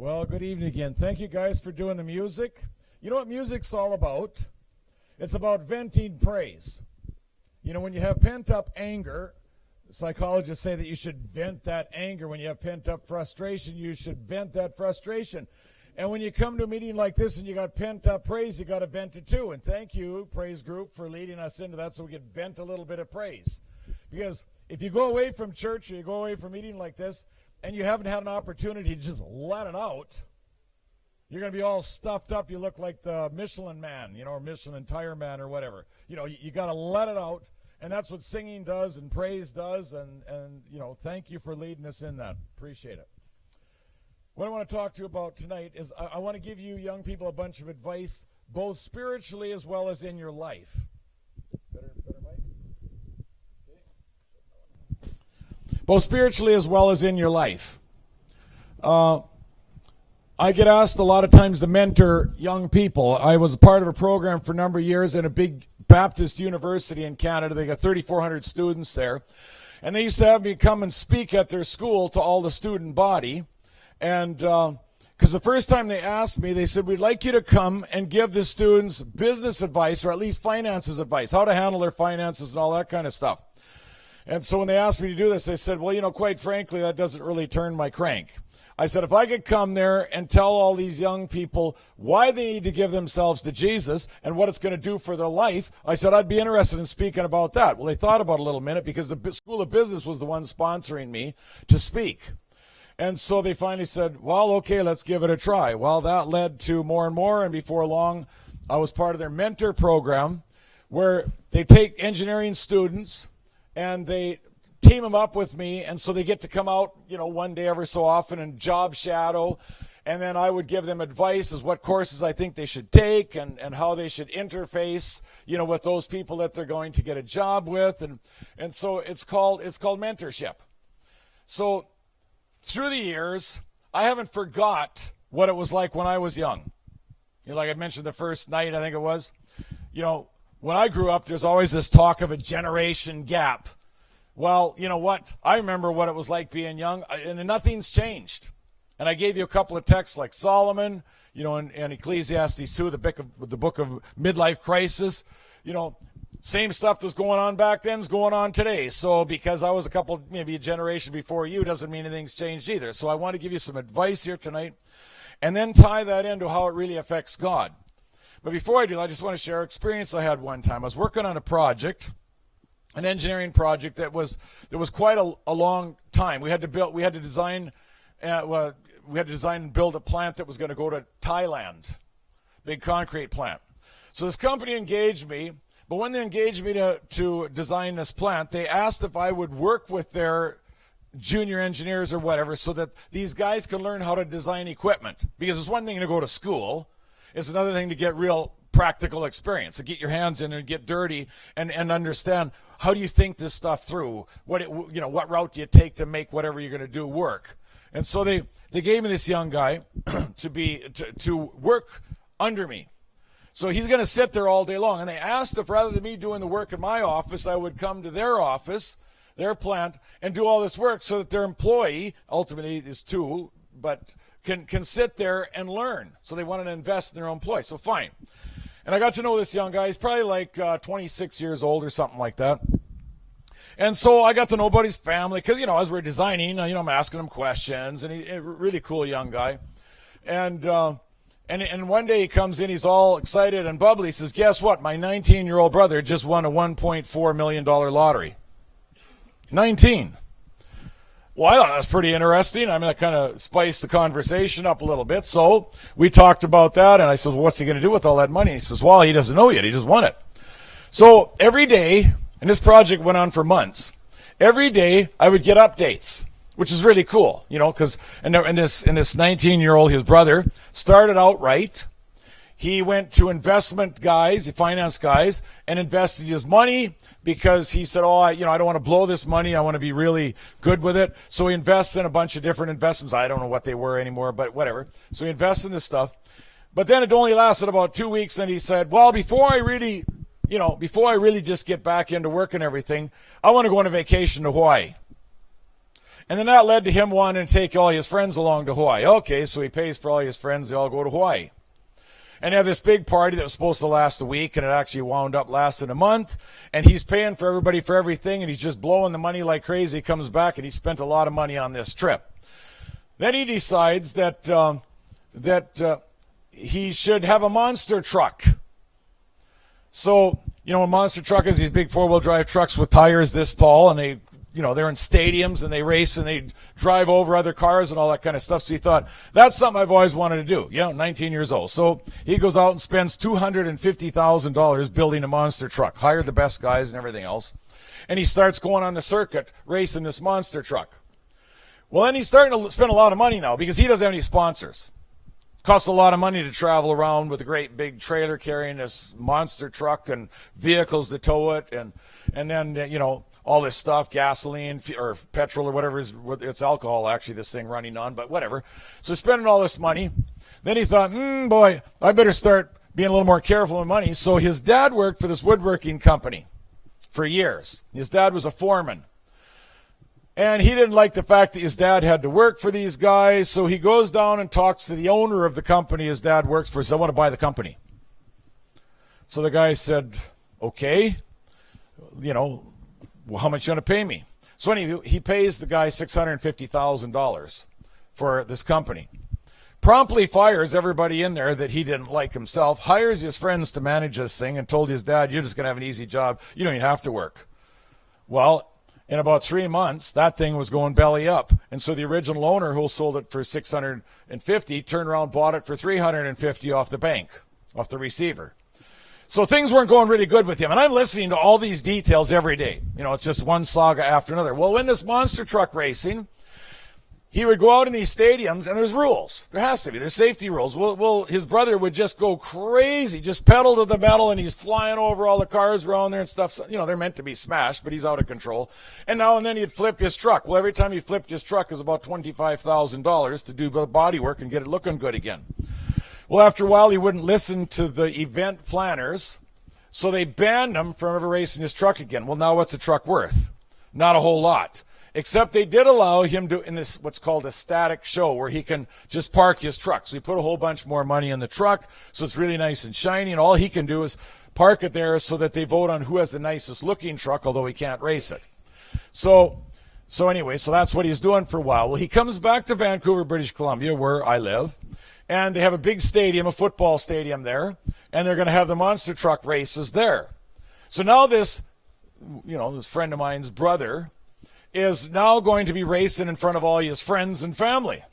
Well, good evening again. Thank you guys for doing the music. You know what music's all about? It's about venting praise. You know, when you have pent-up anger, psychologists say that you should vent that anger. When you have pent-up frustration, you should vent that frustration. And when you come to a meeting like this and you got pent-up praise, you got to vent it too. And thank you, praise group, for leading us into that so we could vent a little bit of praise. Because if you go away from church or you go away from a meeting like this and you haven't had an opportunity to just let it out, you're going to be all stuffed up. You look like the Michelin man, or Michelin tire man or whatever. You got to let it out. And that's what singing does and praise does. And thank you for leading us in that. Appreciate it. What I want to talk to you about tonight is I want to give you young people a bunch of advice, both spiritually as well as in your life. Better mic? Okay. Both spiritually as well as in your life. I get asked a lot of times to mentor young people. I was a part of a program for a number of years in a big Baptist university in Canada. They got 3,400 students there. And they used to have me come and speak at their school to all the student body. And because the first time they asked me, they said, we'd like you to come and give the students business advice, or at least finances advice, how to handle their finances and all that kind of stuff. And so when they asked me to do this, I said, well, quite frankly, that doesn't really turn my crank. I said, if I could come there and tell all these young people why they need to give themselves to Jesus and what it's going to do for their life, I said, I'd be interested in speaking about that. Well, they thought about it a little minute because the School of Business was the one sponsoring me to speak. And so they finally said, well, okay, let's give it a try. Well, that led to more and more, and before long, I was part of their mentor program where they take engineering students and they team them up with me, and so they get to come out, one day every so often and job shadow, and then I would give them advice as what courses I think they should take and how they should interface, with those people that they're going to get a job with, and so it's called mentorship. So through the years, I haven't forgot what it was like when I was young. Like I mentioned the first night, I think it was, when I grew up, there's always this talk of a generation gap. Well, you know what? I remember what it was like being young, and nothing's changed. And I gave you a couple of texts like Solomon, and Ecclesiastes 2, the book of midlife crisis. Same stuff that's going on back then is going on today. So because I was maybe a generation before you, doesn't mean anything's changed either. So I want to give you some advice here tonight, and then tie that into how it really affects God. But before I do, I just want to share an experience I had one time. I was working on a project, an engineering project that was quite a long time. We had to design and build a plant that was going to go to Thailand, big concrete plant. So this company engaged me, but when they engaged me to design this plant, they asked if I would work with their junior engineers or whatever so that these guys can learn how to design equipment. Because it's one thing to go to school, it's another thing to get real practical experience, to get your hands in and get dirty and understand how do you think this stuff through, what route do you take to make whatever you're going to do work. And so they gave me this young guy to work under me. So he's going to sit there all day long. And they asked if rather than me doing the work in my office, I would come to their office, their plant, and do all this work so that their employee, ultimately is two, but can sit there and learn. So they wanted to invest in their own employee. So fine. And I got to know this young guy. He's probably like 26 years old or something like that. And so I got to know about his family because, as we're designing, I'm asking him questions. And he's a really cool young guy. And one day he comes in, he's all excited and bubbly. He says, guess what? My 19-year-old brother just won a $1.4 million lottery. 19. Well, I thought that's pretty interesting. That kind of spiced the conversation up a little bit. So we talked about that, and I said, well, what's he going to do with all that money? He says, well, he doesn't know yet. He just won it. So every day, and this project went on for months, every day I would get updates, which is really cool, because and this 19-year-old, his brother, started out right. He went to investment guys, finance guys, and invested his money because he said, I don't want to blow this money. I want to be really good with it. So he invests in a bunch of different investments. I don't know what they were anymore, but whatever. So he invests in this stuff. But then it only lasted about 2 weeks, and he said, well, before I really just get back into work and everything, I want to go on a vacation to Hawaii. And then that led to him wanting to take all his friends along to Hawaii. Okay, so he pays for all his friends. They all go to Hawaii. And they have this big party that was supposed to last a week, and it actually wound up lasting a month. And he's paying for everybody for everything, and he's just blowing the money like crazy. He comes back, and he spent a lot of money on this trip. Then he decides that he should have a monster truck. So, you know, a monster truck is these big four-wheel drive trucks with tires this tall, and they, you know, they're in stadiums and they race and they drive over other cars and all that kind of stuff. So he thought, that's something I've always wanted to do. You know, 19 years old. So he goes out and spends $250,000 building a monster truck, hired the best guys and everything else. And he starts going on the circuit racing this monster truck. Well, then he's starting to spend a lot of money now because he doesn't have any sponsors. Costs a lot of money to travel around with a great big trailer carrying this monster truck and vehicles to tow it, and then, you know, all this stuff, gasoline or petrol or whatever it's alcohol actually this thing running on, but whatever. So spending all this money. Then he thought, boy, I better start being a little more careful with money. So his dad worked for this woodworking company for years. His dad was a foreman. And he didn't like the fact that his dad had to work for these guys, so he goes down and talks to the owner of the company his dad works for, says, I want to buy the company. So the guy said, okay, you know, well, how much you want to pay me? So anyway, he pays the guy $650,000 for this company. Promptly fires everybody in there that he didn't like himself, hires his friends to manage this thing, and told his dad, you're just going to have an easy job. You don't even have to work. Well, in about 3 months, that thing was going belly up. And so the original owner who sold it for $650 turned around, bought it for $350 off the bank, off the receiver. So things weren't going really good with him. And I'm listening to all these details every day. You know, it's just one saga after another. Well, in this monster truck racing, he would go out in these stadiums, and there's rules. There has to be. There's safety rules. Well, his brother would just go crazy, just pedal to the metal, and he's flying over all the cars around there and stuff. You know, they're meant to be smashed, but he's out of control. And now and then he'd flip his truck. Well, every time he flipped his truck, it was about $25,000 to do the body work and get it looking good again. Well, after a while, he wouldn't listen to the event planners, so they banned him from ever racing his truck again. Well, now what's a truck worth? Not a whole lot. Except they did allow him to, in this what's called a static show, where he can just park his truck. So he put a whole bunch more money in the truck, so it's really nice and shiny, and all he can do is park it there so that they vote on who has the nicest looking truck, although he can't race it. So anyway, so that's what he's doing for a while. Well, he comes back to Vancouver, British Columbia, where I live, and they have a big stadium, a football stadium there, and they're going to have the monster truck races there. So now this friend of mine's brother is now going to be racing in front of all his friends and family.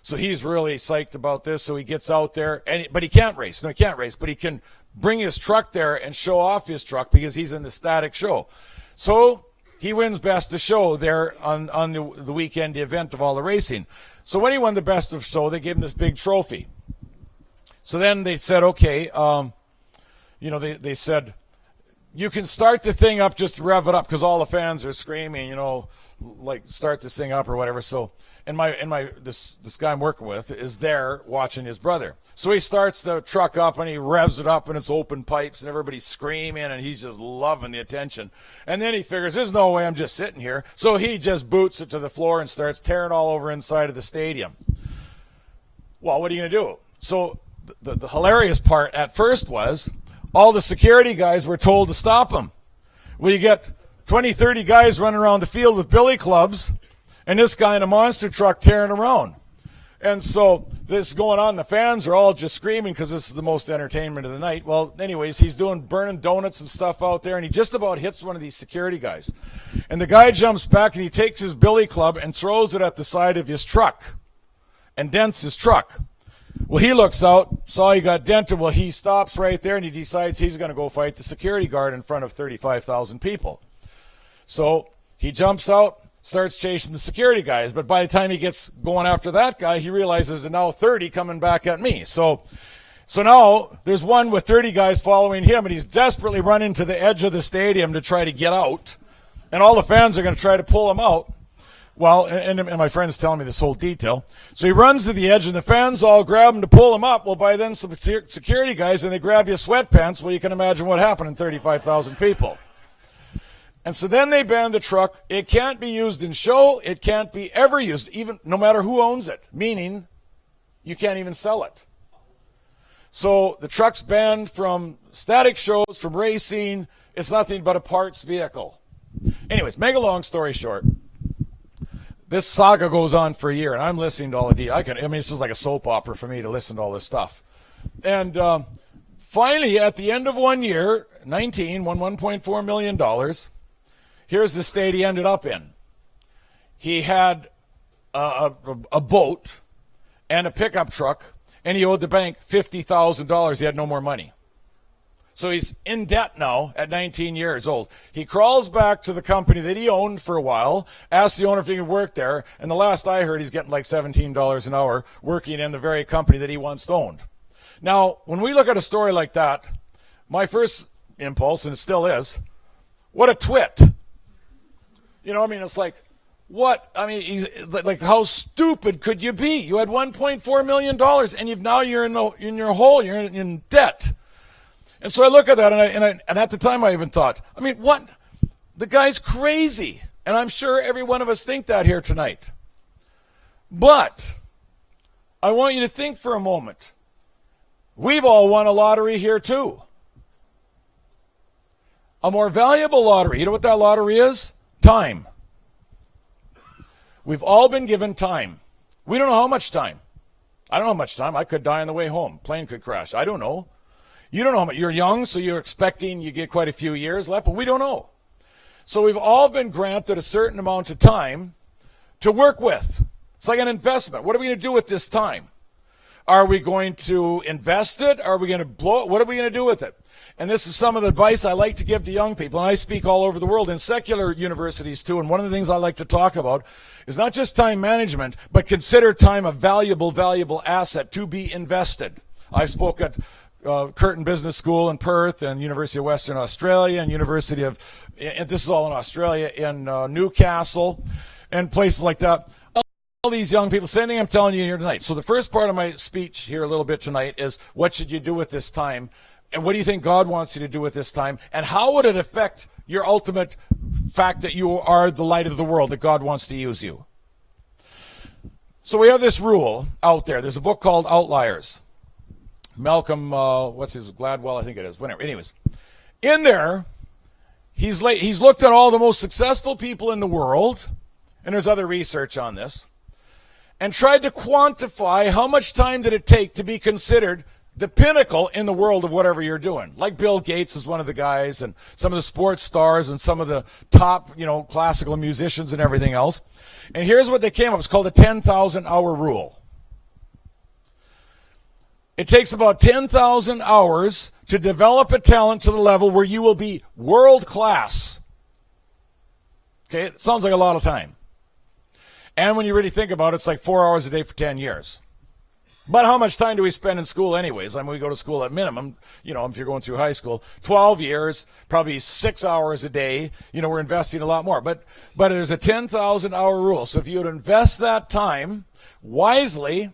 So he's really psyched about this. So he gets out there, but he can't race. No, he can't race, but he can bring his truck there and show off his truck because he's in the static show. So he wins best of show there on the weekend event of all the racing. So when he won the best of show, they gave him this big trophy. So then they said, okay, they said, you can start the thing up just to rev it up because all the fans are screaming, like start this thing up or whatever. So, and this guy I'm working with is there watching his brother. So he starts the truck up and he revs it up and it's open pipes and everybody's screaming and he's just loving the attention. And then he figures there's no way I'm just sitting here. So he just boots it to the floor and starts tearing all over inside of the stadium. Well, what are you going to do? So the hilarious part at first was, all the security guys were told to stop him. Well, you get 20, 30 guys running around the field with billy clubs, and this guy in a monster truck tearing around. And so this is going on. The fans are all just screaming because this is the most entertainment of the night. Well, anyways, he's burning donuts and stuff out there, and he just about hits one of these security guys. And the guy jumps back, and he takes his billy club and throws it at the side of his truck and dents his truck. Well, he looks out, saw he got dented. Well, he stops right there, and he decides he's going to go fight the security guard in front of 35,000 people. So he jumps out, starts chasing the security guys. But by the time he gets going after that guy, he realizes there's now 30 coming back at me. So now there's one with 30 guys following him, and he's desperately running to the edge of the stadium to try to get out. And all the fans are going to try to pull him out. Well, and my friend's telling me this whole detail. So he runs to the edge, and the fans all grab him to pull him up. Well, by then, some security guys, and they grab your sweatpants. Well, you can imagine what happened in 35,000 people. And so then they banned the truck. It can't be used in show. It can't be ever used, even no matter who owns it, meaning you can't even sell it. So the truck's banned from static shows, from racing. It's nothing but a parts vehicle. Anyways, make a long story short, this saga goes on for a year, and I'm listening to all of it's just like a soap opera for me to listen to all this stuff. And finally, at the end of 1 year, won $1.4 million. Here's the state he ended up in. He had a boat and a pickup truck, and he owed the bank $50,000. He had no more money. So he's in debt now at 19 years old. He crawls back to the company that he owned for a while, asks the owner if he could work there, and the last I heard, he's getting like $17 an hour working in the very company that he once owned. Now, when we look at a story like that, my first impulse, and it still is, what a twit. It's like, what? He's like, how stupid could you be? You had $1.4 million, and you're in your hole. You're in debt. And so I look at that, and at the time I even thought, what? The guy's crazy. And I'm sure every one of us think that here tonight. But I want you to think for a moment. We've all won a lottery here too. A more valuable lottery. You know what that lottery is? Time. We've all been given time. We don't know how much time. I don't know how much time. I could die on the way home. Plane could crash. I don't know. You don't know how much. You're young, so you're expecting you get quite a few years left, but we don't know. So we've all been granted a certain amount of time to work with. It's like an investment. What are we going to do with this time? Are we going to invest it? Are we going to blow it? What are we going to do with it? And this is some of the advice I like to give to young people. And I speak all over the world in secular universities too. And one of the things I like to talk about is not just time management, but consider time a valuable, valuable asset to be invested. I spoke at Curtin Business School in Perth and University of Western Australia and this is all in Australia, in Newcastle and places like that. All these young people, same thing I'm telling you here tonight. So the first part of my speech here a little bit tonight is what should you do with this time? And what do you think God wants you to do with this time? And how would it affect your ultimate fact that you are the light of the world, that God wants to use you? So we have this rule out there. There's a book called Outliers. Malcolm, Gladwell, I think it is. Whatever. Anyways, in there, he's looked at all the most successful people in the world, and there's other research on this, and tried to quantify how much time did it take to be considered the pinnacle in the world of whatever you're doing. Like Bill Gates is one of the guys, and some of the sports stars, and some of the top, classical musicians and everything else. And here's what they came up with. It's called the 10,000-hour rule. It takes about 10,000 hours to develop a talent to the level where you will be world class. Okay, it sounds like a lot of time. And when you really think about it, it's like 4 hours a day for 10 years. But how much time do we spend in school anyways? We go to school at minimum, if you're going through high school, 12 years, probably 6 hours a day. We're investing a lot more. But there's a 10,000-hour rule. So if you would invest that time wisely,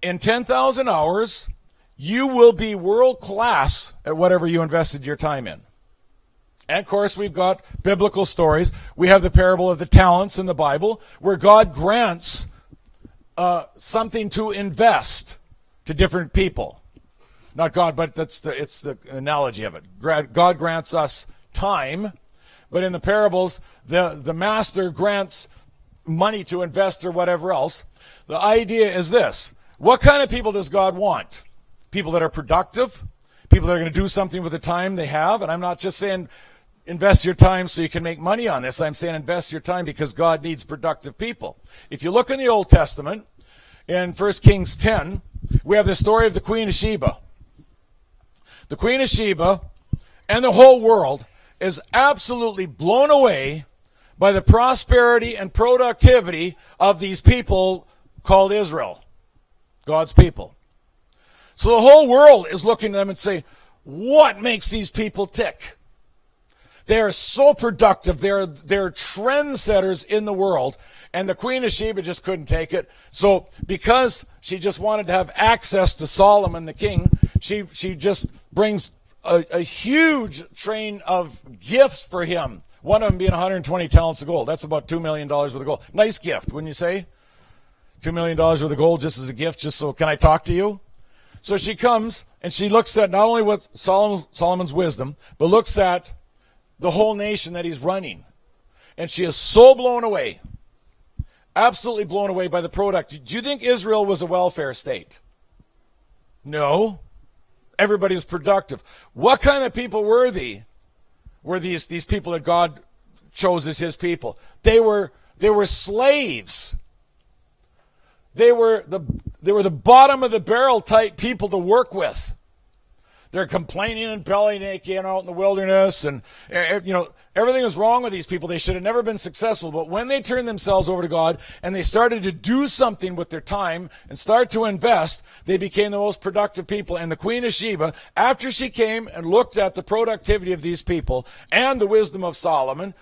in 10,000 hours, you will be world class at whatever you invested your time in. And of course, we've got biblical stories. We have the parable of the talents in the Bible, where God grants something to invest to different people. Not God, but it's the analogy of it. God grants us time, but in the parables, the master grants money to invest or whatever else. The idea is this. What kind of people does God want? People that are productive, people that are going to do something with the time they have. And I'm not just saying invest your time so you can make money on this. I'm saying invest your time because God needs productive people. If you look in the Old Testament, in 1 Kings 10, we have the story of the Queen of Sheba. The Queen of Sheba and the whole world is absolutely blown away by the prosperity and productivity of these people called Israel, God's people. So the whole world is looking at them and saying, what makes these people tick? They are so productive. They're trendsetters in the world. And the Queen of Sheba just couldn't take it. So because she just wanted to have access to Solomon the king, she just brings a huge train of gifts for him. One of them being 120 talents of gold. That's about $2 million worth of gold. Nice gift, wouldn't you say? $2 million worth of gold just as a gift, just so, can I talk to you? So she comes and she looks at not only what Solomon's wisdom, but looks at the whole nation that he's running. And she is so blown away, absolutely blown away by the product. Do you think Israel was a welfare state? No. Everybody was productive. What kind of people were they? Were these people that God chose as his people? They were slaves. They were the bottom of the barrel type people to work with. They're complaining and belly aching out in the wilderness, and everything was wrong with these people. They should have never been successful. But when they turned themselves over to God and they started to do something with their time and start to invest, they became the most productive people. And the Queen of Sheba, after she came and looked at the productivity of these people and the wisdom of Solomon,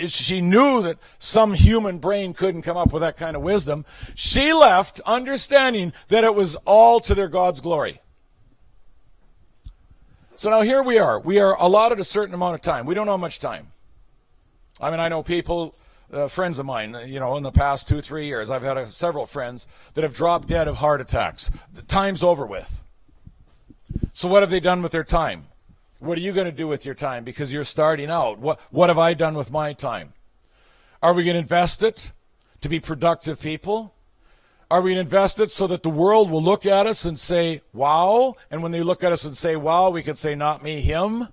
she knew that some human brain couldn't come up with that kind of wisdom. She left understanding that it was all to their God's glory. So now here we are. We are allotted a certain amount of time. We don't know how much time. I mean, I know people, friends of mine, in the past 2-3 years, I've had several friends that have dropped dead of heart attacks. The time's over with. So what have they done with their time? What are you going to do with your time? Because you're starting out. What have I done with my time? Are we going to invest it to be productive people? Are we going to invest it so that the world will look at us and say, wow? And when they look at us and say, wow, we can say, not me, him.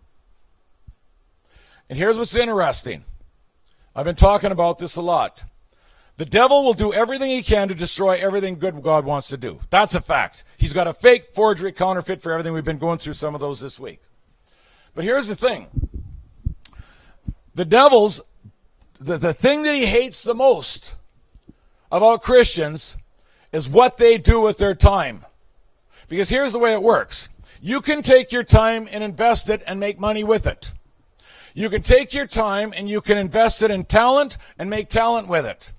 And here's what's interesting. I've been talking about this a lot. The devil will do everything he can to destroy everything good God wants to do. That's a fact. He's got a fake, forgery, counterfeit for everything. We've been going through some of those this week. But here's the thing. The devil's, the thing that he hates the most about Christians is what they do with their time. Because here's the way it works. You can take your time and invest it and make money with it. You can take your time and you can invest it in talent and make talent with it.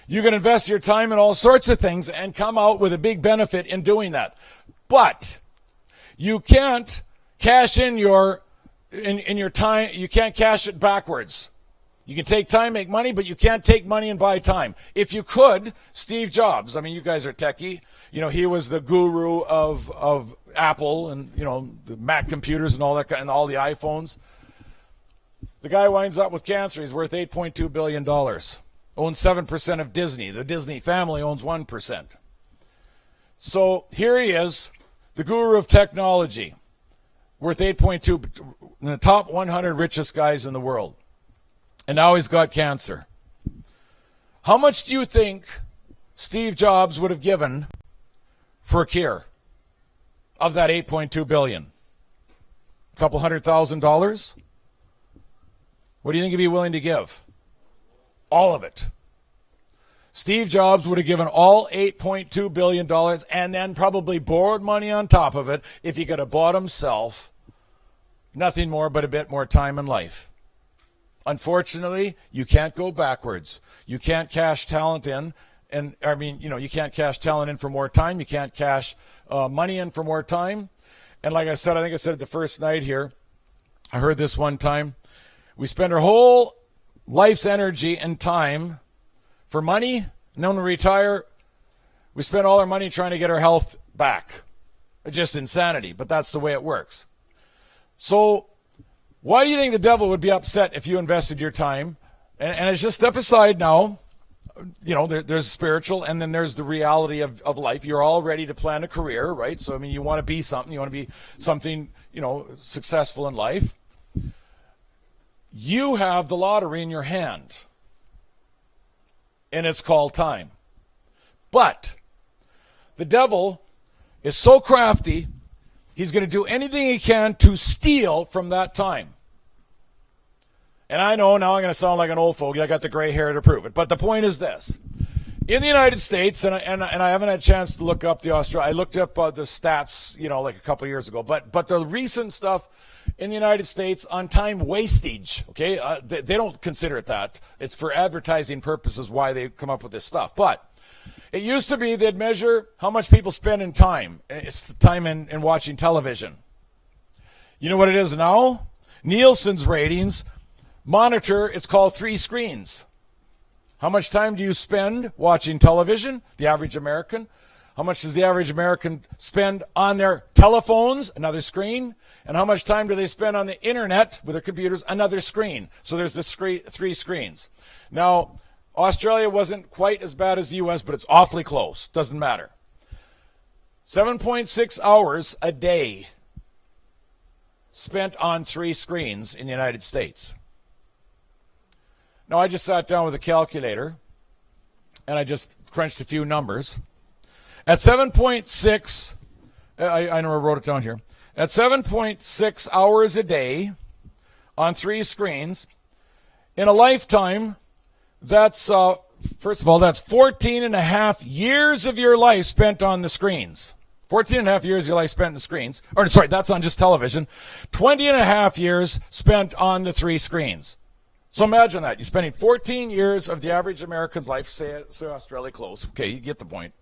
You can invest your time in all sorts of things and come out with a big benefit in doing that. But you can't cash in your time. You can't cash it backwards. You can take time, make money, but you can't take money and buy time. If you could, Steve Jobs, I mean, you guys are techie. He was the guru of Apple and, the Mac computers and all that, and all the iPhones. The guy winds up with cancer. He's worth $8.2 billion. Owns 7% of Disney. The Disney family owns 1%. So here he is, the guru of technology, worth 8.2, in the top 100 richest guys in the world. And now he's got cancer. How much do you think Steve Jobs would have given for a cure of that $8.2 billion? A couple $100,000? What do you think he'd be willing to give? All of it. Steve Jobs would have given all $8.2 billion and then probably borrowed money on top of it if he could have bought himself nothing more but a bit more time in life. Unfortunately, you can't go backwards. You can't cash talent in. And you can't cash talent in for more time. You can't cash money in for more time. And like I think I said it the first night here, I heard this one time. We spend our whole life's energy and time for money, and then when we retire, we spend all our money trying to get our health back. It's just insanity, but that's the way it works. So why do you think the devil would be upset if you invested your time? And it's just step aside now. There's spiritual, and then there's the reality of life. You're all ready to plan a career, right? So, you want to be something. You want to be something, successful in life. You have the lottery in your hand, and it's called time. But the devil is so crafty, he's going to do anything he can to steal from that time. And I know now I'm going to sound like an old fogey. I got the gray hair to prove it. But the point is this. In the United States, and I haven't had a chance to look up the Australia. I looked up the stats, like a couple years ago. But the recent stuff in the United States on time wastage, okay, they don't consider it that. It's for advertising purposes why they come up with this stuff. But it used to be they'd measure how much people spend in time. It's the time in watching television. You know what it is now? Nielsen's ratings monitor, it's called 3 screens. How much time do you spend watching television, the average American? How much does the average American spend on their telephones, another screen? And how much time do they spend on the internet with their computers, another screen? So there's the 3 screens. Now, Australia wasn't quite as bad as the U.S., but it's awfully close. Doesn't matter. 7.6 hours a day spent on 3 screens in the United States. Now, I just sat down with a calculator, and I just crunched a few numbers. At 7.6, I know I wrote it down here. At 7.6 hours a day on 3 screens, in a lifetime, that's, first of all, that's 14 and a half years of your life spent on the screens. 14 and a half years of your life spent on the screens. Or, sorry, that's on just television. 20 and a half years spent on the 3 screens. So imagine that. You're spending 14 years of the average American's life, say Australia close. Okay, you get the point.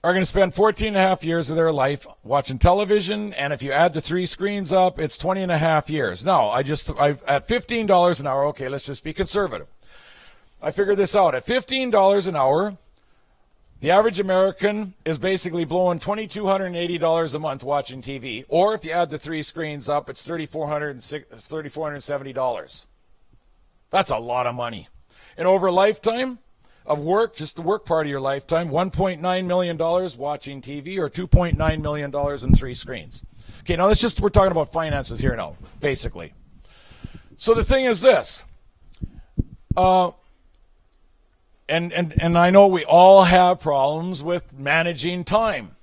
Are going to spend 14 and a half years of their life watching television, and if you add the 3 screens up, it's 20 and a half years. Now, I've at $15 an hour, okay, let's just be conservative. I figured this out. At $15 an hour, the average American is basically blowing $2,280 a month watching TV, or if you add the 3 screens up, it's $3,470. That's a lot of money. And over a lifetime of work, just the work part of your lifetime, $1.9 million watching TV or $2.9 million in 3 screens. Okay, now we're talking about finances here now, basically. So the thing is this, and I know we all have problems with managing time,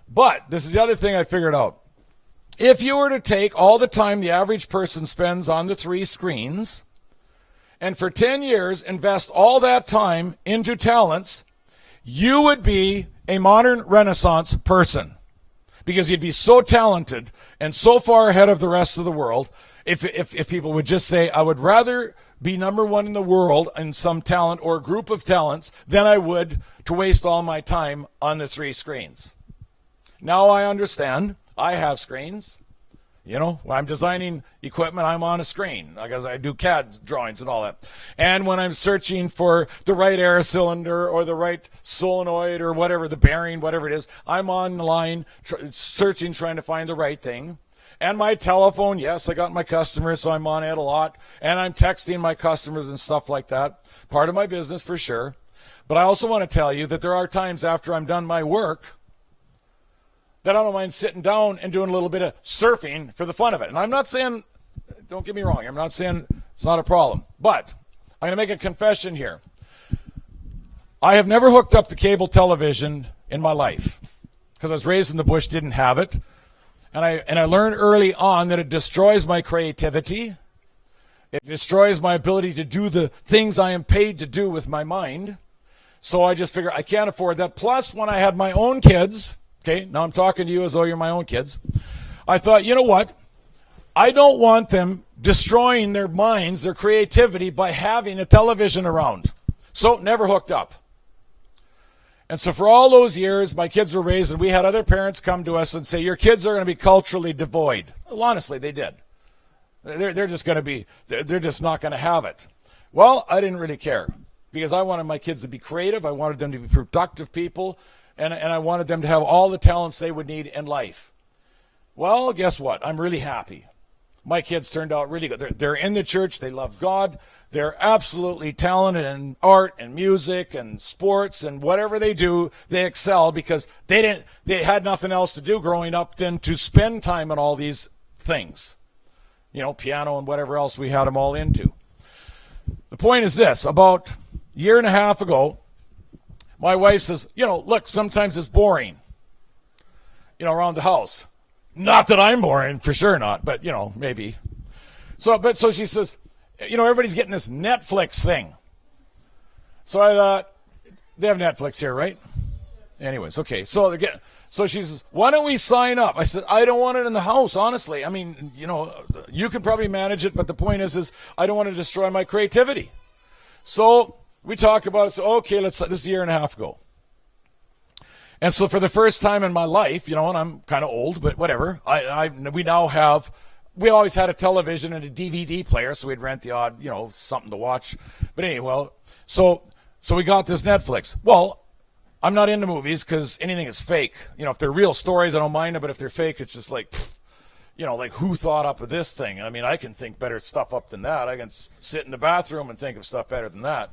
but this is the other thing I figured out. If you were to take all the time the average person spends on the 3 screens, and for 10 years invest all that time into talents, you would be a modern Renaissance person, because you'd be so talented and so far ahead of the rest of the world. If people would just say, I would rather be number 1 in the world in some talent or group of talents than I would to waste all my time on the 3 screens. Now I understand. I have screens. You know, when I'm designing equipment, I'm on a screen because I do CAD drawings and all that. And when I'm searching for the right air cylinder or the right solenoid or whatever, the bearing, whatever it is, I'm online searching, trying to find the right thing. And my telephone, yes, I got my customers, so I'm on it a lot. And I'm texting my customers and stuff like that. Part of my business for sure. But I also want to tell you that there are times after I'm done my work that I don't mind sitting down and doing a little bit of surfing for the fun of it. And I'm not saying, don't get me wrong, I'm not saying it's not a problem. But I'm going to make a confession here. I have never hooked up to cable television in my life because I was raised in the bush, didn't have it. And I learned early on that it destroys my creativity. It destroys my ability to do the things I am paid to do with my mind. So I just figure I can't afford that. Plus, when I had my own kids, okay, now I'm talking to you as though you're my own kids, I thought, you know what? I don't want them destroying their minds, their creativity, by having a television around. So never hooked up. And so for all those years, my kids were raised, and we had other parents come to us and say, your kids are going to be culturally devoid. Well, honestly, they did. They're just going to be, they're just not going to have it. Well, I didn't really care because I wanted my kids to be creative. I wanted them to be productive people. And I wanted them to have all the talents they would need in life. Well, guess what? I'm really happy. My kids turned out really good. They're in the church. They love God. They're absolutely talented in art and music and sports, and whatever they do, they excel because they had nothing else to do growing up than to spend time on all these things. You know, piano and whatever else we had them all into. The point is this. About a year and a half ago, my wife says, you know, look, sometimes it's boring, you know, around the house. Not that I'm boring, for sure not, but, you know, maybe. So she says, you know, everybody's getting this Netflix thing. So I thought, they have Netflix here, right? Anyways, okay. So she says, why don't we sign up? I said, I don't want it in the house, honestly. I mean, you know, you can probably manage it, but the point is I don't want to destroy my creativity. So we talked about it. So, okay, this is a year and a half ago. And so for the first time in my life, and I'm kind of old, but whatever, we always had a television and a DVD player, so we'd rent the odd, something to watch. But anyway, so we got this Netflix. Well, I'm not into movies because anything is fake. If they're real stories, I don't mind them, but if they're fake, it's just like, like who thought up of this thing? I mean, I can think better stuff up than that. I can sit in the bathroom and think of stuff better than that.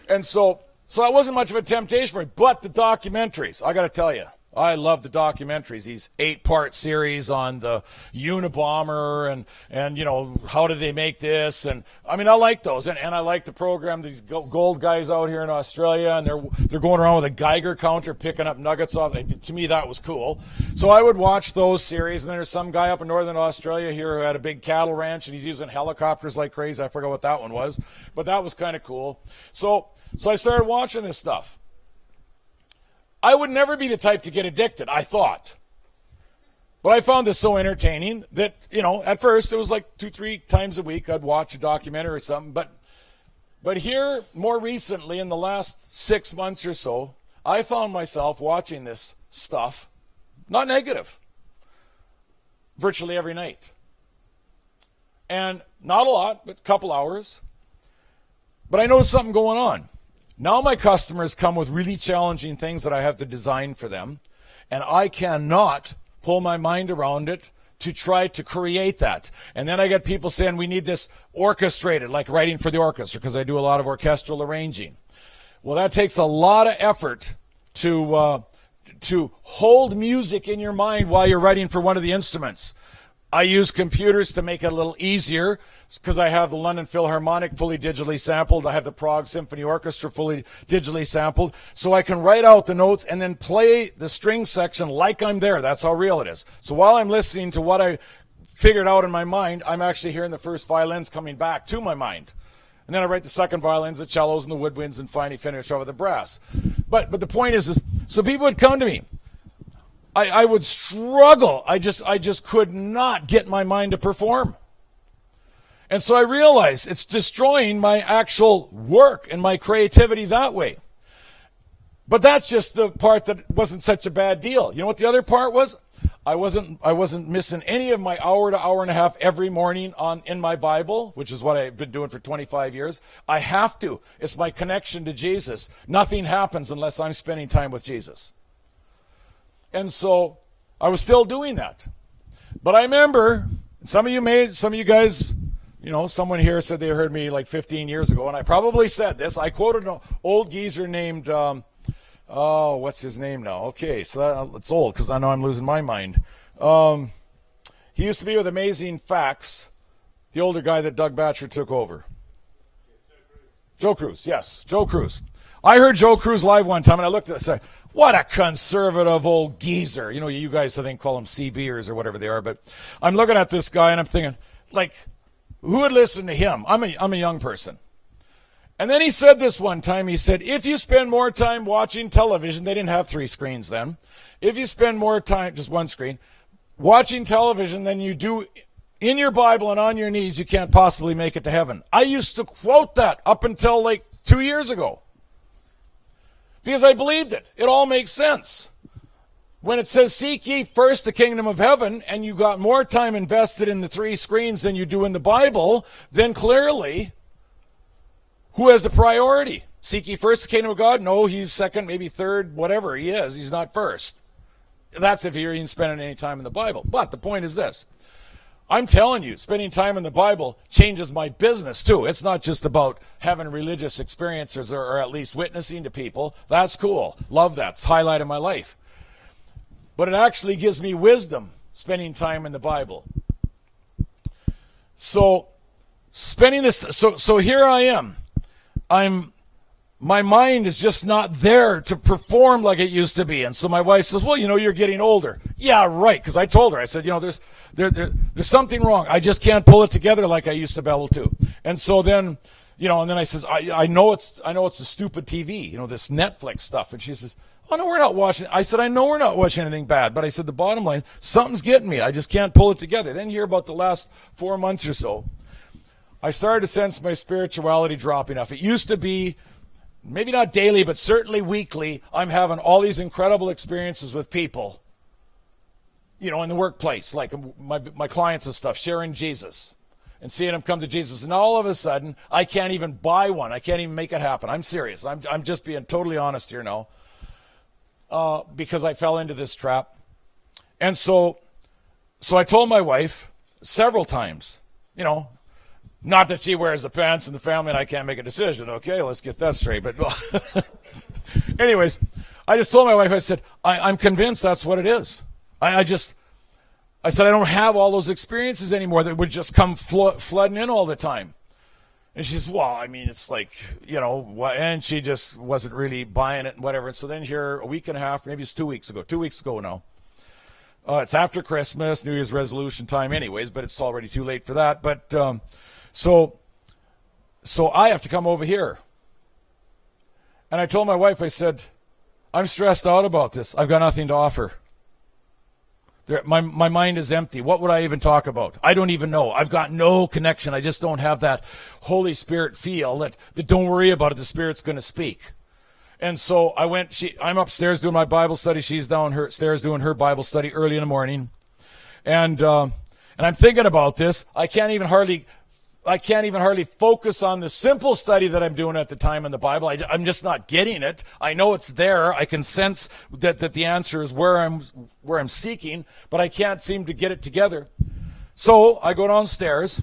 And so that wasn't much of a temptation for me. But the documentaries, I got to tell you, I love the documentaries, these 8-part series on the Unabomber and how did they make this? And I mean, I like those. And I like the program, these gold guys out here in Australia, and they're going around with a Geiger counter picking up nuggets off. To me, that was cool. So I would watch those series. And then there's some guy up in northern Australia here who had a big cattle ranch, and he's using helicopters like crazy. I forgot what that one was, but that was kind of cool. So I started watching this stuff. I would never be the type to get addicted, I thought. But I found this so entertaining that, at first it was like 2-3 times a week I'd watch a documentary or something. But here, more recently, in the last 6 months or so, I found myself watching this stuff, not negative, virtually every night. And not a lot, but a couple hours. But I noticed something going on. Now my customers come with really challenging things that I have to design for them, and I cannot pull my mind around it to try to create that. And then I get people saying we need this orchestrated, like writing for the orchestra, because I do a lot of orchestral arranging. Well, that takes a lot of effort to hold music in your mind while you're writing for one of the instruments. I use computers to make it a little easier because I have the London Philharmonic fully digitally sampled. I have the Prague Symphony Orchestra fully digitally sampled. So I can write out the notes and then play the string section like I'm there. That's how real it is. So while I'm listening to what I figured out in my mind, I'm actually hearing the first violins coming back to my mind. And then I write the second violins, the cellos, and the woodwinds, and finally finish over the brass. But the point is so people would come to me. I would struggle. I just could not get my mind to perform. And so I realized it's destroying my actual work and my creativity that way. But that's just the part that wasn't such a bad deal. You know what the other part was? I wasn't missing any of my hour to hour and a half every morning in my Bible, which is what I've been doing for 25 years. I have to. It's my connection to Jesus. Nothing happens unless I'm spending time with Jesus. And so I was still doing that. But I remember some of you guys, someone here said they heard me like 15 years ago, and I probably said this. I quoted an old geezer named, what's his name now? Okay, so it's old because I know I'm losing my mind. He used to be with Amazing Facts, the older guy that Doug Batcher took over. Joe Cruz, yes, Joe Cruz. I heard Joe Cruz live one time, and I looked at it and said, what a conservative old geezer. You guys, I think, call them CBers or whatever they are. But I'm looking at this guy, and I'm thinking, who would listen to him? I'm a young person. And then he said this one time. He said, if you spend more time watching television, they didn't have 3 screens then. If you spend more time, just one screen, watching television than you do in your Bible and on your knees, you can't possibly make it to heaven. I used to quote that up until 2 years ago. Because I believed it. It all makes sense. When it says, seek ye first the kingdom of heaven, and you got more time invested in the 3 screens than you do in the Bible, then clearly, who has the priority? Seek ye first the kingdom of God? No, he's second, maybe third, whatever he is. He's not first. That's if you're even spending any time in the Bible. But the point is this. I'm telling you, spending time in the Bible changes my business too. It's not just about having religious experiences or at least witnessing to people. That's cool. Love that. It's highlight of my life. But it actually gives me wisdom, spending time in the Bible. So spending this, so here I am. My mind is just not there to perform like it used to be. And so my wife says, well, you're getting older. Yeah, right. Because I told her, I said, there's something wrong. I just can't pull it together like I used to be able to. And so then, and then I says, I know it's the stupid TV, this Netflix stuff. And she says, oh, no, we're not watching. I said, I know we're not watching anything bad. But I said, the bottom line, something's getting me. I just can't pull it together. Then here about the last 4 months or so, I started to sense my spirituality dropping off. It used to be maybe not daily, but certainly weekly, I'm having all these incredible experiences with people, in the workplace, like my clients and stuff, sharing Jesus and seeing them come to Jesus. And all of a sudden, I can't even buy one. I can't even make it happen. I'm serious. I'm just being totally honest here now, because I fell into this trap. And so I told my wife several times, not that she wears the pants in the family and I can't make a decision. Okay, let's get that straight. But anyways, I just told my wife, I said, I'm convinced that's what it is. I said, I don't have all those experiences anymore that would just come flooding in all the time. And she says, well, I mean, it's like, and she just wasn't really buying it and whatever. And so then here, a week and a half, maybe it's 2 weeks ago now. It's after Christmas, New Year's resolution time anyways, but it's already too late for that. But so I have to come over here. And I told my wife, I said, I'm stressed out about this. I've got nothing to offer. My mind is empty. What would I even talk about? I don't even know. I've got no connection. I just don't have that Holy Spirit feel that don't worry about it. The Spirit's going to speak. And so I'm upstairs doing my Bible study. She's downstairs doing her Bible study early in the morning. And I'm thinking about this. I can't even hardly focus on the simple study that I'm doing at the time in the Bible. I'm just not getting it. I know it's there. I can sense that the answer is where I'm seeking, but I can't seem to get it together. So I go downstairs,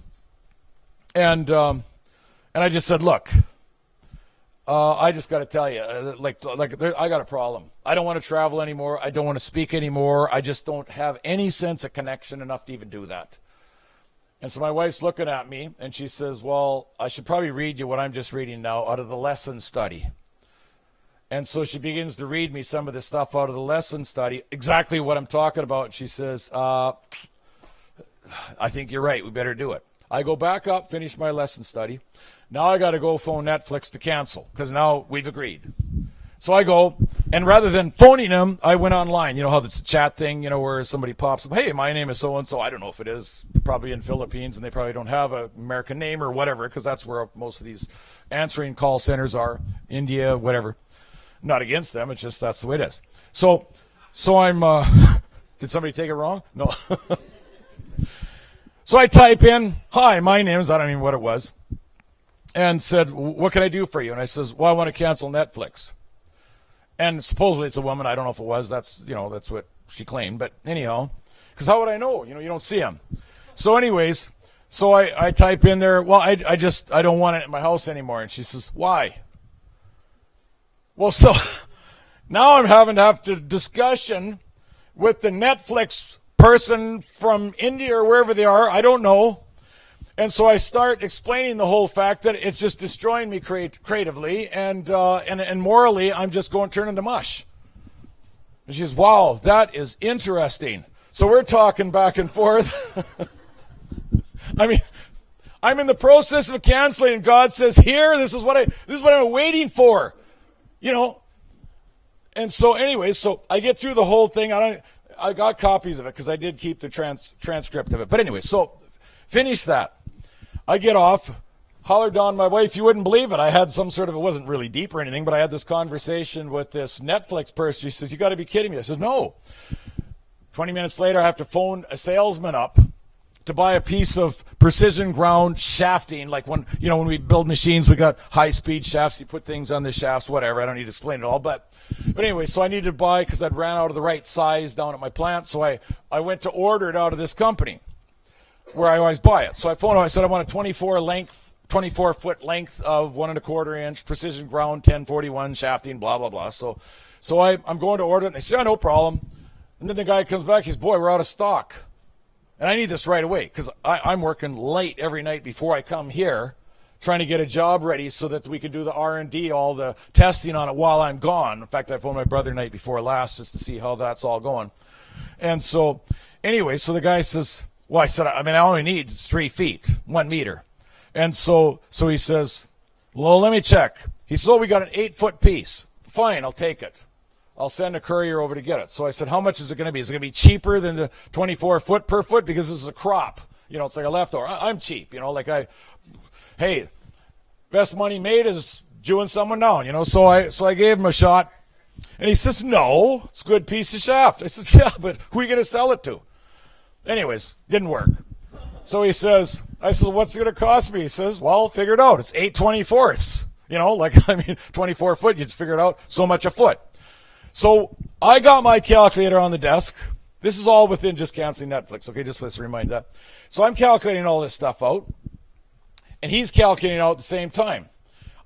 and I just said, look, I just got to tell you, I got a problem. I don't want to travel anymore. I don't want to speak anymore. I just don't have any sense of connection enough to even do that. And so my wife's looking at me, and she says, well, I should probably read you what I'm just reading now out of the lesson study. And so she begins to read me some of the stuff out of the lesson study, exactly what I'm talking about. And she says, I think you're right. We better do it. I go back up, finish my lesson study. Now I got to go phone Netflix to cancel, because now we've agreed. So I go, and rather than phoning him, I went online. You know how it's a chat thing, where somebody pops up, hey, my name is so-and-so. I don't know if it is. Probably in Philippines, and they probably don't have an American name or whatever, because that's where most of these answering call centers are, India, whatever. Not against them, it's just that's the way it is. So I'm, did somebody take it wrong? No. So I type in, hi, my name is, I don't even know what it was, and said, what can I do for you? And I says, well, I want to cancel Netflix. And supposedly it's a woman. I don't know if it was. That's what she claimed. But anyhow, because how would I know? You don't see them. So anyways, I type in there, well, I don't want it in my house anymore. And she says, why? Well, so now I'm having to have a discussion with the Netflix person from India or wherever they are. I don't know. And so I start explaining the whole fact that it's just destroying me creatively and morally. I'm just turning to mush. And she says, wow, that is interesting. So we're talking back and forth. I mean, I'm in the process of canceling, and God says, here, this is what I'm waiting for. And so anyway, so I get through the whole thing. I got copies of it because I did keep the transcript of it. But anyway, so finish that. I get off, hollered on my wife. You wouldn't believe it. I had some sort of, it wasn't really deep or anything, but I had this conversation with this Netflix person. She says, you got to be kidding me. I said, no. 20 minutes later, I have to phone a salesman up to buy a piece of precision ground shafting. Like when we build machines, we got high-speed shafts. You put things on the shafts, whatever. I don't need to explain it all. But anyway, so I needed to buy because I'd ran out of the right size down at my plant. So I went to order it out of this company where I always buy it. So I phoned him. I said, I want a 24-foot length of 1 1/4 inch precision ground 1041 shafting, blah, blah, blah. So I'm going to order it. And they say, oh, no problem. And then the guy comes back. He says, boy, we're out of stock. And I need this right away because I'm working late every night before I come here trying to get a job ready so that we can do the R&D, all the testing on it while I'm gone. In fact, I phoned my brother night before last just to see how that's all going. And so anyway, so the guy says, well, I said, I only need 3 feet, 1 meter. And so he says, well, let me check. He said, oh, we got an 8-foot piece. Fine, I'll take it. I'll send a courier over to get it. So I said, how much is it going to be? Is it going to be cheaper than the 24 foot per foot? Because this is a crop. It's like a leftover. I'm cheap. Hey, best money made is chewing someone down, So I gave him a shot, and he says, no, it's a good piece of shaft. I says, yeah, but who are you going to sell it to? Anyways, didn't work. So I said, what's it going to cost me? He says, well, figure it out. It's 8/24. 24 foot, you just figure it out, so much a foot. So I got my calculator on the desk. This is all within just canceling Netflix. Okay, just let's remind that. So I'm calculating all this stuff out, and he's calculating out at the same time.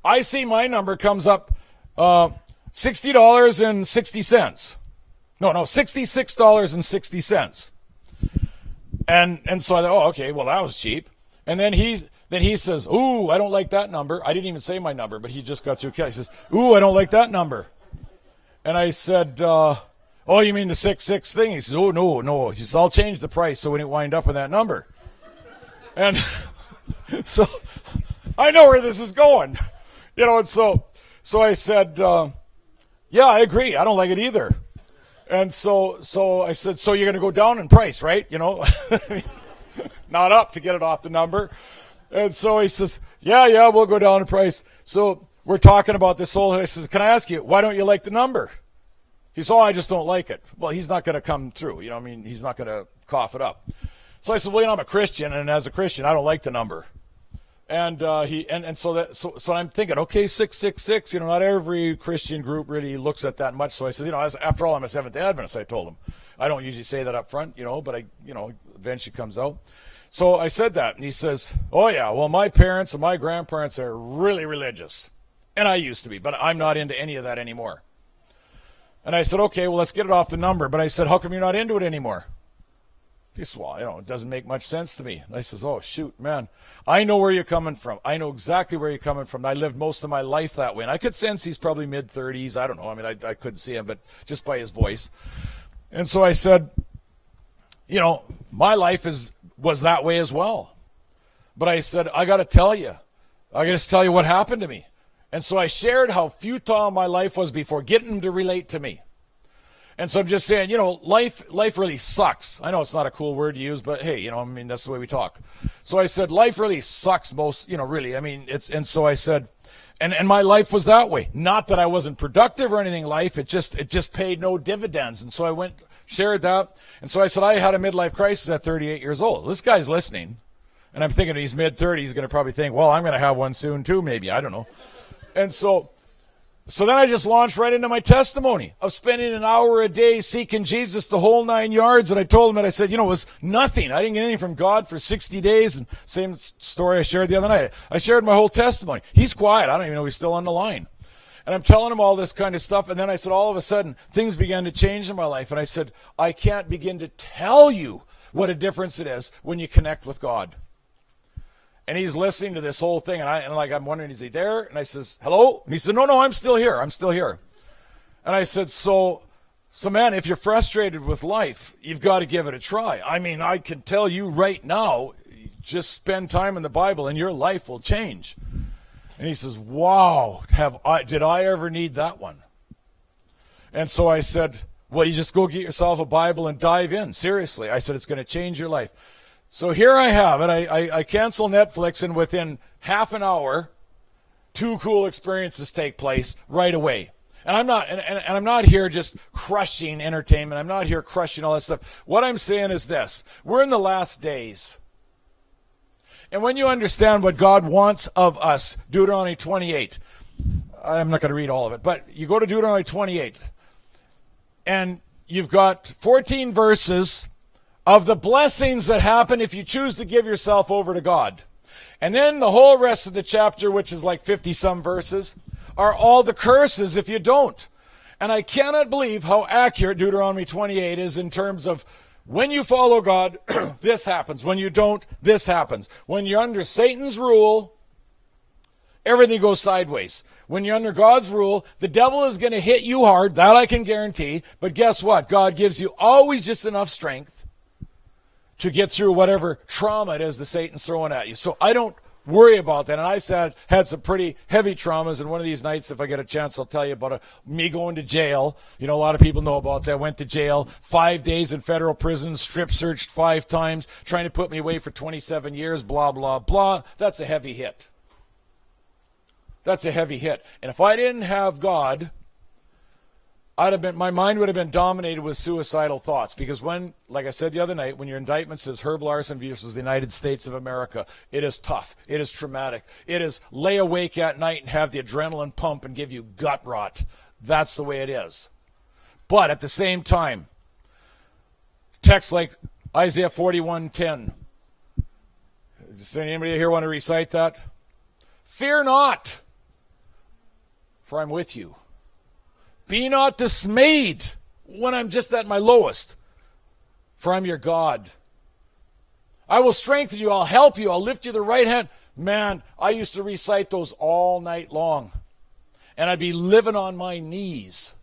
I see my number comes up $60.60. No, $66.60. And so I thought, oh, okay, well, that was cheap. And then he says, ooh, I don't like that number. I didn't even say my number, but he just got through. He says, ooh, I don't like that number. And I said, oh, you mean the 66 thing? He says, oh, no. He says, I'll change the price so we didn't wind up with that number. And so I know where this is going. And so I said, yeah, I agree. I don't like it either. And so I said, so you're going to go down in price, right? Not up to get it off the number. And so he says, yeah, we'll go down in price. So we're talking about this whole, I says, can I ask you, why don't you like the number? He says, oh, I just don't like it. Well, he's not going to come through. He's not going to cough it up. So I said, well, I'm a Christian, and as a Christian, I don't like the number. And so I'm thinking, okay, 666, not every Christian group really looks at that much. So I said, after all, I'm a Seventh-day Adventist, I told him. I don't usually say that up front, but eventually comes out. So I said that, and he says, oh, yeah, well, my parents and my grandparents are really religious. And I used to be, but I'm not into any of that anymore. And I said, okay, well, let's get it off the number. But I said, how come you're not into it anymore? He said, well, it doesn't make much sense to me. And I says, oh, shoot, man, I know where you're coming from. I know exactly where you're coming from. I lived most of my life that way. And I could sense he's probably mid-30s. I don't know. I couldn't see him, but just by his voice. And so I said, my life was that way as well. But I said, I got to tell you what happened to me. And so I shared how futile my life was before, getting him to relate to me. And so I'm just saying, life really sucks. I know it's not a cool word to use, but hey, that's the way we talk. So I said, life really sucks most, really. And so I said, and my life was that way. Not that I wasn't productive or anything in life. It just paid no dividends. And so I shared that. And so I said, I had a midlife crisis at 38 years old. This guy's listening. And I'm thinking he's mid-30s. He's going to probably think, well, I'm going to have one soon too, maybe. I don't know. And so then I just launched right into my testimony of spending an hour a day seeking Jesus the whole 9 yards. And I told him that I said, it was nothing. I didn't get anything from God for 60 days. And same story I shared the other night. I shared my whole testimony. He's quiet. I don't even know he's still on the line. And I'm telling him all this kind of stuff. And then I said, all of a sudden, things began to change in my life. And I said, I can't begin to tell you what a difference it is when you connect with God. And he's listening to this whole thing, and I'm wondering, is he there? And I says, hello? And he said, no, I'm still here. And I said, so man, if you're frustrated with life, you've got to give it a try. I can tell you right now, just spend time in the Bible, and your life will change. And he says, wow, did I ever need that one? And so I said, well, you just go get yourself a Bible and dive in. Seriously. I said, it's going to change your life. So here I have it. I cancel Netflix, and within half an hour, 2 cool experiences take place right away. And I'm not here just crushing entertainment. I'm not here crushing all that stuff. What I'm saying is this: we're in the last days. And when you understand what God wants of us, Deuteronomy 28, I'm not going to read all of it, but you go to Deuteronomy 28, and you've got 14 verses of the blessings that happen if you choose to give yourself over to God. And then the whole rest of the chapter, which is like 50-some verses, are all the curses if you don't. And I cannot believe how accurate Deuteronomy 28 is in terms of when you follow God, this happens. When you don't, this happens. When you're under Satan's rule, everything goes sideways. When you're under God's rule, the devil is going to hit you hard. That I can guarantee. But guess what? God gives you always just enough strength to get through whatever trauma it is that Satan's throwing at you. So I don't worry about that. And I had some pretty heavy traumas. And one of these nights, if I get a chance, I'll tell you about me going to jail. A lot of people know about that. I went to jail, 5 days in federal prison, strip searched 5 times, trying to put me away for 27 years, blah, blah, blah. That's a heavy hit. That's a heavy hit. And if I didn't have God, my mind would have been dominated with suicidal thoughts. Because when, like I said the other night, when your indictment says Herb Larsen versus the United States of America, it is tough. It is traumatic. It is lay awake at night and have the adrenaline pump and give you gut rot. That's the way it is. But at the same time, texts like Isaiah 41:10. Does anybody here want to recite that? Fear not, for I'm with you. Be not dismayed when I'm just at my lowest, for I'm your God. I will strengthen you. I'll help you. I'll lift you the right hand. Man, I used to recite those all night long. And I'd be living on my knees,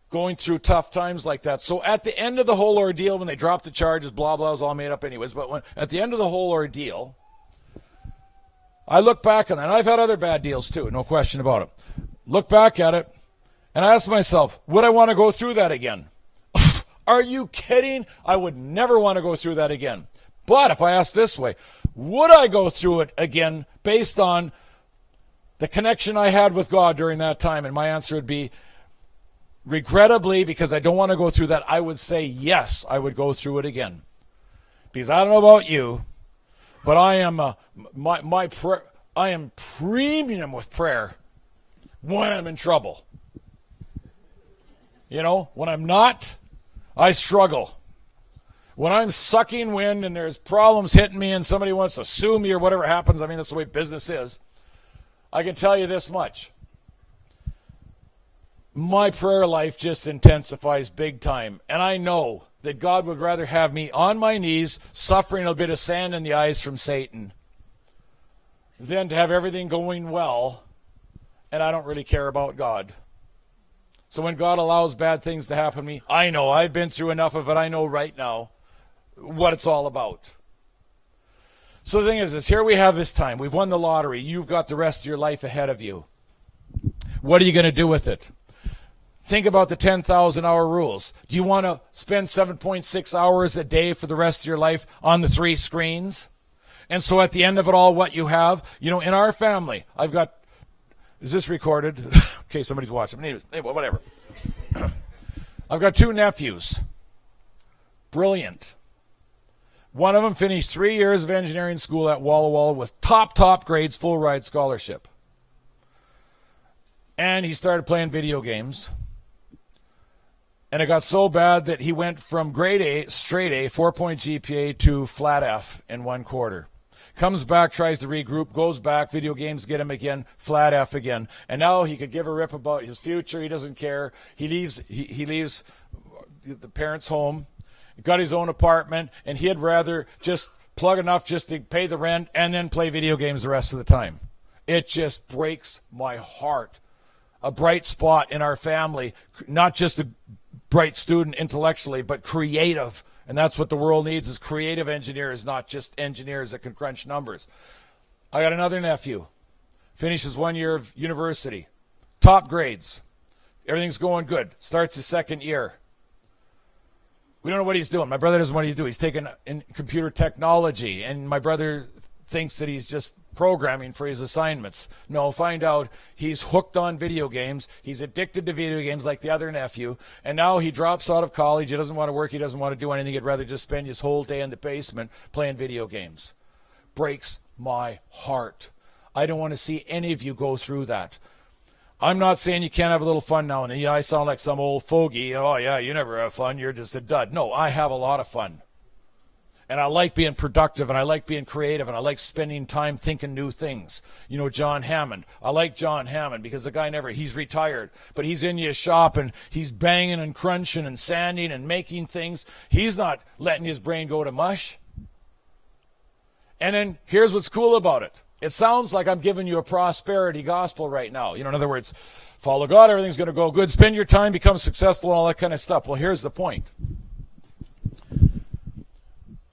going through tough times like that. So at the end of the whole ordeal, when they dropped the charges, blah, blah, was all made up anyways. But at the end of the whole ordeal, I look back on that. And I've had other bad deals too, no question about it. Look back at it, and I ask myself, would I want to go through that again? Are you kidding? I would never want to go through that again. But if I ask this way, would I go through it again based on the connection I had with God during that time? And my answer would be, regrettably, because I don't want to go through that, I would say yes, I would go through it again. Because I don't know about you, but I am I am premium with prayer when I'm in trouble. You know, when I'm not, I struggle. When I'm sucking wind and there's problems hitting me and somebody wants to sue me or whatever happens, I mean, that's the way business is, I can tell you this much. My prayer life just intensifies big time. And I know that God would rather have me on my knees, suffering a bit of sand in the eyes from Satan, than to have everything going well, and I don't really care about God. So when God allows bad things to happen to me, I know, I've been through enough of it, I know right now what it's all about. So the thing is this, here we have this time. We've won the lottery. You've got the rest of your life ahead of you. What are you going to do with it? Think about the 10,000-hour rules. Do you want to spend 7.6 hours a day for the rest of your life on the 3 screens? And so at the end of it all, what you have, you know, in our family, I've got, is this recorded? Okay, somebody's watching. Anyway, whatever. I've got 2 nephews. Brilliant. One of them finished 3 years of engineering school at Walla Walla with top grades, full ride scholarship. And he started playing video games. And it got so bad that he went from grade A, straight A, 4-point GPA, to flat F in 1 quarter. Comes back, tries to regroup, goes back, video games get him again, flat F again. And now he could give a rip about his future. He doesn't care. He leaves the parents' home, got his own apartment, and he'd rather just plug enough just to pay the rent and then play video games the rest of the time. It just breaks my heart. A bright spot in our family, not just a bright student intellectually, but creative. And that's what the world needs, is creative engineers, not just engineers that can crunch numbers. I got another nephew. Finishes 1 year of university. Top grades. Everything's going good. Starts his 2nd year. We don't know what he's doing. My brother doesn't know what he's doing. He's taking in computer technology, and my brother thinks that he's just programming for his assignments. No, find out he's hooked on video games. He's addicted to video games like the other nephew. And now he drops out of college. He doesn't want to work. He doesn't want to do anything. He'd rather just spend his whole day in the basement playing video games. Breaks my heart. I don't want to see any of you go through that. I'm not saying you can't have a little fun now and then. I sound like some old fogey. Oh, yeah, you never have fun. You're just a dud. No, I have a lot of fun. And I like being productive, and I like being creative, and I like spending time thinking new things. You know, John Hammond. I like John Hammond because the guy he's retired, but he's in his shop, and he's banging and crunching and sanding and making things. He's not letting his brain go to mush. And then here's what's cool about it. It sounds like I'm giving you a prosperity gospel right now. You know, in other words, follow God, everything's going to go good. Spend your time, become successful, and all that kind of stuff. Well, here's the point.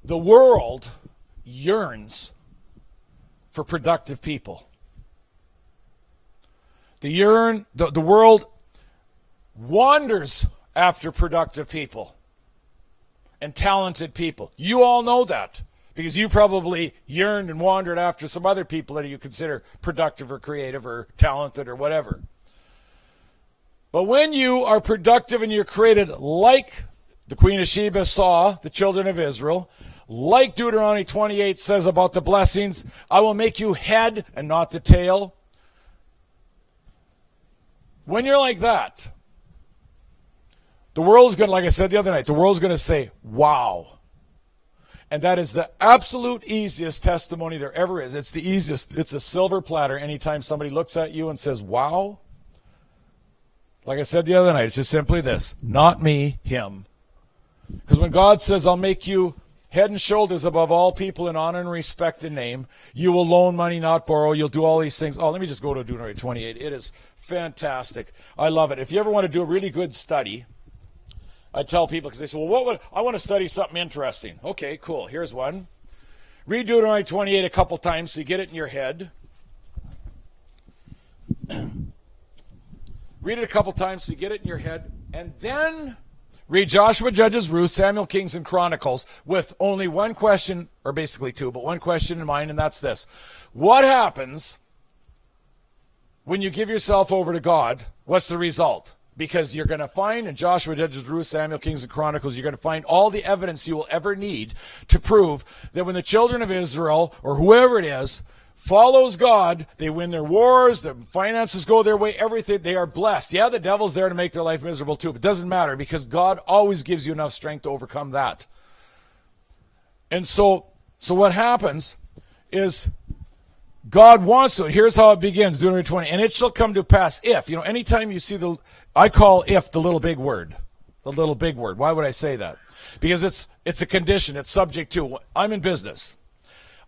The world yearns for productive people. The world wanders after productive people and talented people. You all know that. because you probably yearned and wandered after some other people that you consider productive or creative or talented or whatever. But when you are productive and you're created like the Queen of Sheba saw the children of Israel, like Deuteronomy 28 says about the blessings, I will make you head and not the tail. When you're like that, the world's going to, like I said the other night, the world's going to say, wow. And that is the absolute easiest testimony there ever is. It's the easiest. It's a silver platter anytime somebody looks at you and says, wow. Like I said the other night, it's just simply this: not me, him. Because when God says, I'll make you head and shoulders above all people in honor and respect and name, you will loan money, not borrow, you'll do all these things. Oh, let me just go to Deuteronomy 28. It is fantastic. I love it. If you ever want to do a really good study, I tell people, because they say, well, I want to study something interesting. Okay, cool. Here's one. Read Deuteronomy 28 a couple times so you get it in your head. Read it a couple times so you get it in your head. And then read Joshua, Judges, Ruth, Samuel, Kings, and Chronicles with only one question, or basically two, but one question in mind, and that's this. What happens when you give yourself over to God? What's the result? Because you're going to find in Joshua, Judges, Ruth, Samuel, Kings, and Chronicles, you're going to find all the evidence you will ever need to prove that when the children of Israel, or whoever it is, follows God, they win their wars, their finances go their way, everything, they are blessed. Yeah, the devil's there to make their life miserable too, but it doesn't matter because God always gives you enough strength to overcome that. And so what happens is God wants to. Here's how it begins, Deuteronomy 20. And it shall come to pass if, anytime you see I call if the little big word. The little big word. Why would I say that? Because it's a condition. It's subject to. I'm in business.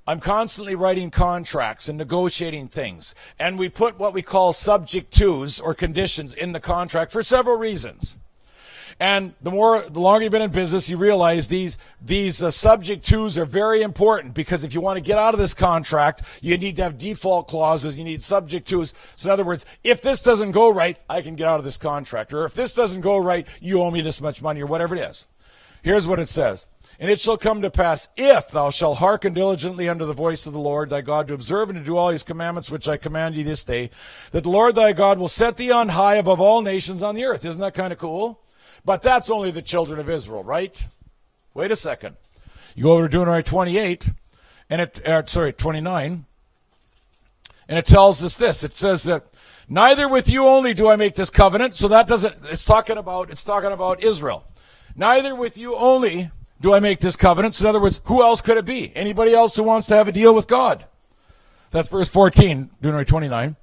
I'm constantly writing contracts and negotiating things. And we put what we call subject tos or conditions in the contract for several reasons. And the longer you've been in business, you realize these subject tos are very important, because if you want to get out of this contract, you need to have default clauses. You need subject tos. So in other words, if this doesn't go right, I can get out of this contract. Or if this doesn't go right, you owe me this much money, or whatever it is. Here's what it says. And it shall come to pass, if thou shalt hearken diligently unto the voice of the Lord thy God, to observe and to do all his commandments which I command thee this day, that the Lord thy God will set thee on high above all nations on the earth. Isn't that kind of cool? But that's only the children of Israel, right? Wait a second. You go over to Deuteronomy 28, and 29, and it tells us this. It says that neither with you only do I make this covenant. So that doesn't. It's talking about Israel. Neither with you only do I make this covenant. So in other words, who else could it be? Anybody else who wants to have a deal with God? That's verse 14, Deuteronomy 29.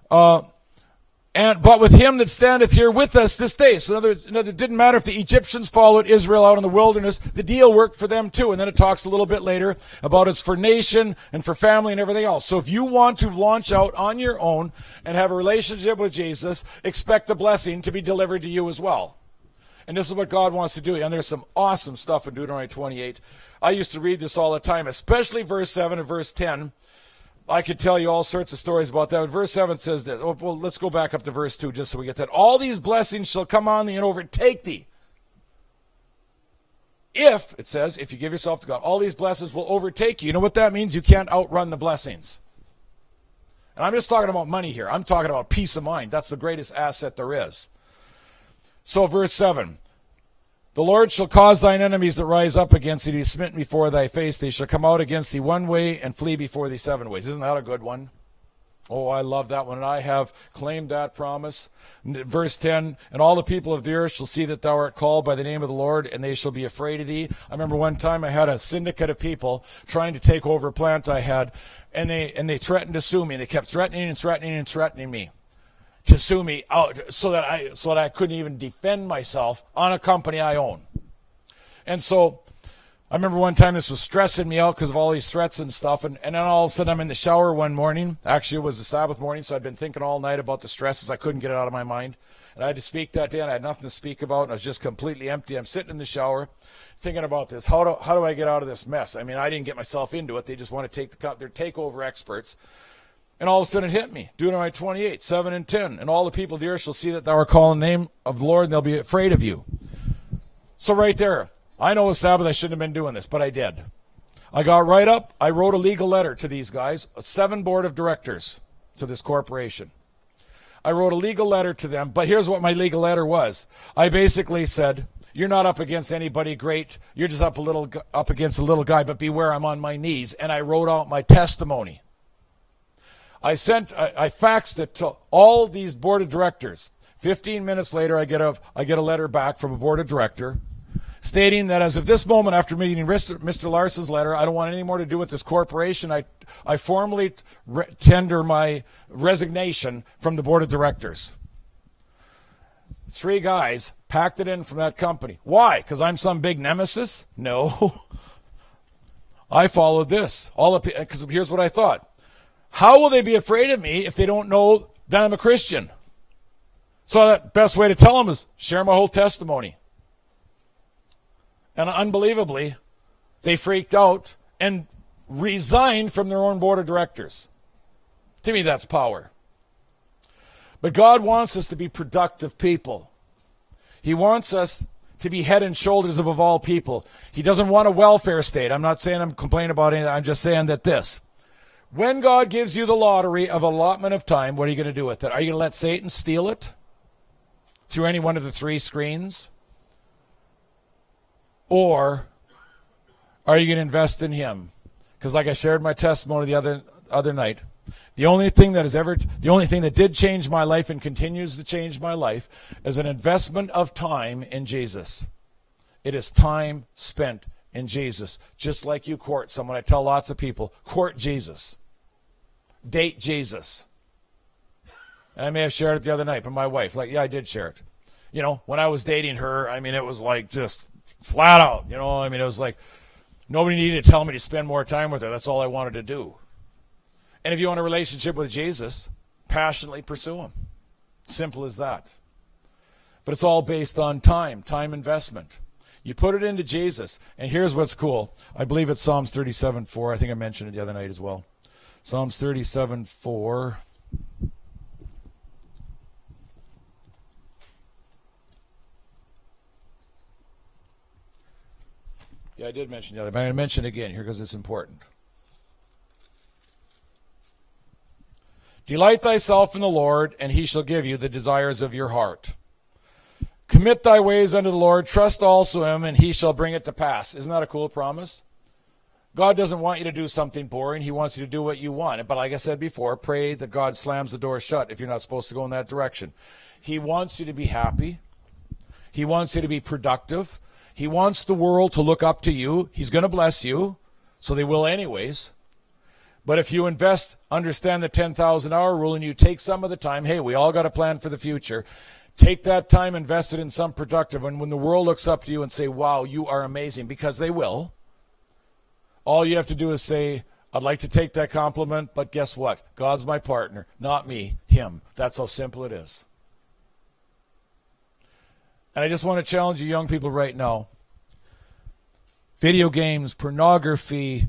But with him that standeth here with us this day. So in other words, it didn't matter if the Egyptians followed Israel out in the wilderness. The deal worked for them too. And then it talks a little bit later about it's for nation and for family and everything else. So if you want to launch out on your own and have a relationship with Jesus, expect the blessing to be delivered to you as well. And this is what God wants to do. And there's some awesome stuff in Deuteronomy 28. I used to read this all the time, especially verse 7 and verse 10. I could tell you all sorts of stories about that. But verse 7 says that. Well, let's go back up to verse 2 just so we get that. All these blessings shall come on thee and overtake thee. If, it says, if you give yourself to God, all these blessings will overtake you. You know what that means? You can't outrun the blessings. And I'm just talking about money here. I'm talking about peace of mind. That's the greatest asset there is. So verse 7, the Lord shall cause thine enemies that rise up against thee to be smitten before thy face. They shall come out against thee one way and flee before thee 7 ways. Isn't that a good one? Oh, I love that one, and I have claimed that promise. Verse 10, and all the people of the earth shall see that thou art called by the name of the Lord, and they shall be afraid of thee. I remember one time I had a syndicate of people trying to take over a plant I had, and they threatened to sue me. They kept threatening me to sue me out so that I couldn't even defend myself on a company I own. And so I remember one time this was stressing me out because of all these threats and stuff. And then all of a sudden I'm in the shower one morning. Actually, it was a Sabbath morning, so I'd been thinking all night about the stresses. I couldn't get it out of my mind. And I had to speak that day, and I had nothing to speak about, and I was just completely empty. I'm sitting in the shower thinking about this. How do I get out of this mess? I mean, I didn't get myself into it. They just want to they're takeover experts. And all of a sudden it hit me. Deuteronomy 28, 7 and 10. And all the people of the earth shall see that thou art called in the name of the Lord, and they'll be afraid of you. So right there, I know it was Sabbath, I shouldn't have been doing this, but I did. I got right up. I wrote a legal letter to these guys, 7 board of directors to this corporation. I wrote a legal letter to them, but here's what my legal letter was. I basically said, you're not up against anybody great. You're just up against a little guy, but beware, I'm on my knees. And I wrote out my testimony. I faxed it to all these board of directors. 15 minutes later, I get a letter back from a board of director stating that as of this moment, after meeting Mr. Larsen's letter, I don't want any more to do with this corporation. I formally tender my resignation from the board of directors. 3 guys packed it in from that company. Why? Because I'm some big nemesis? No. I followed this. Because here's what I thought. How will they be afraid of me if they don't know that I'm a Christian? So the best way to tell them is share my whole testimony. And unbelievably, they freaked out and resigned from their own board of directors. To me, that's power. But God wants us to be productive people. He wants us to be head and shoulders above all people. He doesn't want a welfare state. I'm not saying I'm complaining about anything. I'm just saying that when God gives you the lottery of allotment of time, what are you going to do with it? Are you going to let Satan steal it through any one of the 3 screens? Or are you going to invest in him? Because like I shared my testimony the other night, the only thing that did change my life and continues to change my life is an investment of time in Jesus. It is time spent in Jesus. Just like you court someone. I tell lots of people, court Jesus. Date Jesus. And I may have shared it the other night, but my wife, I did share it. When I was dating her, it was like just flat out, it was like nobody needed to tell me to spend more time with her. That's all I wanted to do. And if you want a relationship with Jesus, passionately pursue him. Simple as that. But it's all based on time investment. You put it into Jesus. And here's what's cool. I believe it's Psalms 37:4. I think I mentioned it the other night as well. Psalms 37:4. Yeah, I did mention the other, but I'm going to mention it again here because it's important. Delight thyself in the Lord, and he shall give you the desires of your heart. Commit thy ways unto the Lord, trust also him, and he shall bring it to pass. Isn't that a cool promise? God doesn't want you to do something boring. He wants you to do what you want. But like I said before, pray that God slams the door shut if you're not supposed to go in that direction. He wants you to be happy. He wants you to be productive. He wants the world to look up to you. He's going to bless you, so they will anyways. But if you understand the 10,000-hour rule, and you take some of the time, hey, we all got a plan for the future. Take that time, invest it in some productive. And when the world looks up to you and say, wow, you are amazing, because they will, all you have to do is say, I'd like to take that compliment, but guess what? God's my partner, not me, him. That's how simple it is. And I just want to challenge you young people right now. Video games, pornography,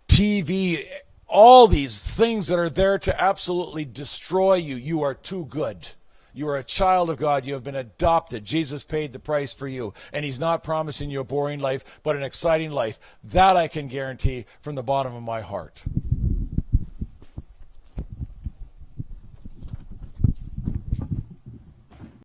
TV, all these things that are there to absolutely destroy you. You are too good. You are a child of God. You have been adopted. Jesus paid the price for you. And he's not promising you a boring life, but an exciting life. That I can guarantee from the bottom of my heart.